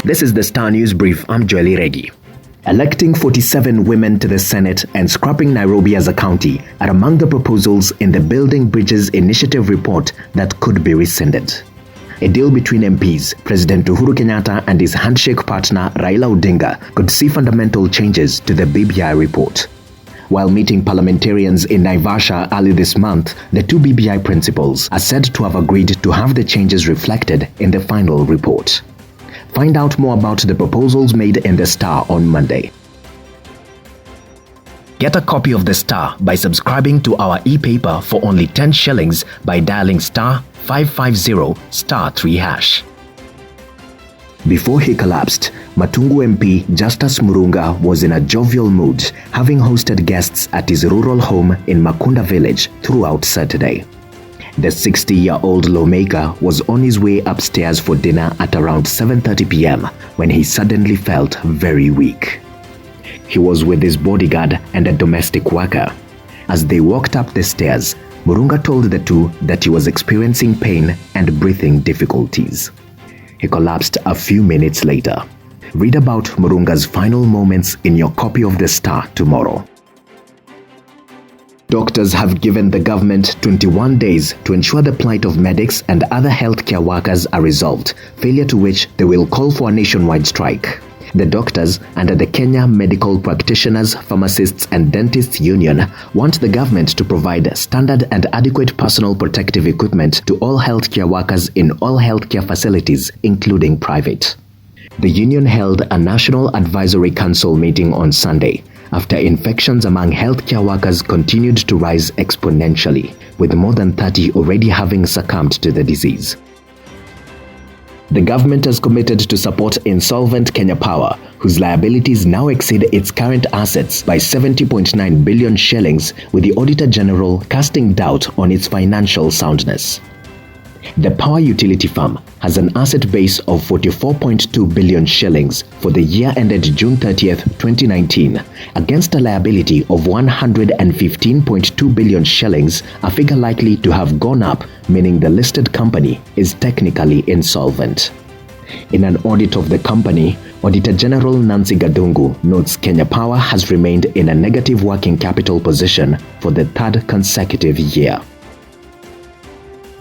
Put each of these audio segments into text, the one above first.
This is the Star News Brief. I'm Joely Regi. Electing 47 women to the Senate and scrapping Nairobi as a county are among the proposals in the Building Bridges Initiative report that could be rescinded. A deal between MPs, President Uhuru Kenyatta and his handshake partner Raila Odinga could see fundamental changes to the BBI report. While meeting parliamentarians in Naivasha early this month, the two BBI principals are said to have agreed to have the changes reflected in the final report. Find out more about the proposals made in the Star on Monday. Get a copy of the Star by subscribing to our e-paper for only 10 shillings by dialing star 550 star 3 hash. Before he collapsed, Matungu MP Justus Murunga was in a jovial mood, having hosted guests at his rural home in Makunda village throughout Saturday. The 60-year-old lawmaker was on his way upstairs for dinner at around 7:30 p.m. when he suddenly felt very weak. He was with his bodyguard and a domestic worker. As they walked up the stairs, Murunga told the two that he was experiencing pain and breathing difficulties. He collapsed a few minutes later. Read about Murunga's final moments in your copy of the Star tomorrow. Doctors have given the government 21 days to ensure the plight of medics and other healthcare workers are resolved, failure to which they will call for a nationwide strike. The doctors, under the Kenya Medical Practitioners, Pharmacists and Dentists Union, want the government to provide standard and adequate personal protective equipment to all healthcare workers in all healthcare facilities, including private. The union held a National Advisory Council meeting on Sunday, after infections among healthcare workers continued to rise exponentially, with more than 30 already having succumbed to the disease. The government has committed to support insolvent Kenya Power, whose liabilities now exceed its current assets by 70.9 billion shillings, with the Auditor General casting doubt on its financial soundness. The power utility firm has an asset base of 44.2 billion shillings for the year ended June 30th, 2019, against a liability of 115.2 billion shillings, a figure likely to have gone up, meaning the listed company is technically insolvent. In an audit of the company, Auditor General Nancy Gadungu notes Kenya Power has remained in a negative working capital position for the third consecutive year.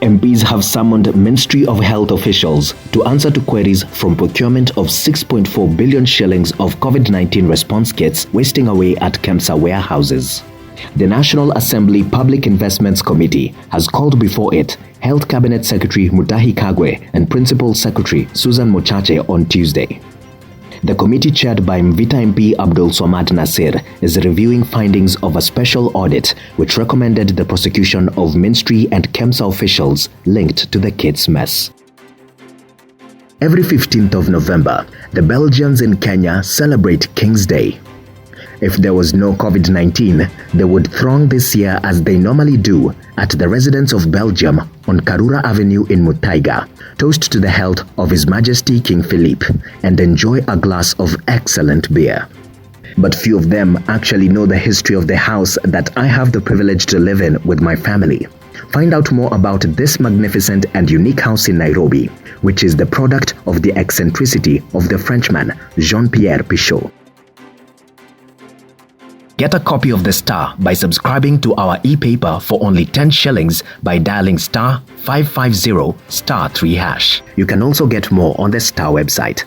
MPs have summoned Ministry of Health officials to answer to queries from procurement of 6.4 billion shillings of COVID-19 response kits wasting away at KEMSA warehouses. The National Assembly Public Investments Committee has called before it Health Cabinet Secretary Mutahi Kagwe and Principal Secretary Susan Mochache on Tuesday. The committee, chaired by Mvita MP Abdul Swamad Nasir, is reviewing findings of a special audit which recommended the prosecution of ministry and KEMSA officials linked to the kids' mess. Every 15th of November, the Belgians in Kenya celebrate King's Day. If there was no COVID-19, they would throng this year as they normally do at the residence of Belgium on Karura Avenue in Muthaiga, toast to the health of His Majesty King Philippe, and enjoy a glass of excellent beer. But few of them actually know the history of the house that I have the privilege to live in with my family. Find out more about this magnificent and unique house in Nairobi, which is the product of the eccentricity of the Frenchman Jean-Pierre Pichot. Get a copy of the Star by subscribing to our e-paper for only 10 shillings by dialing star 550 star 3 hash. You can also get more on the Star website.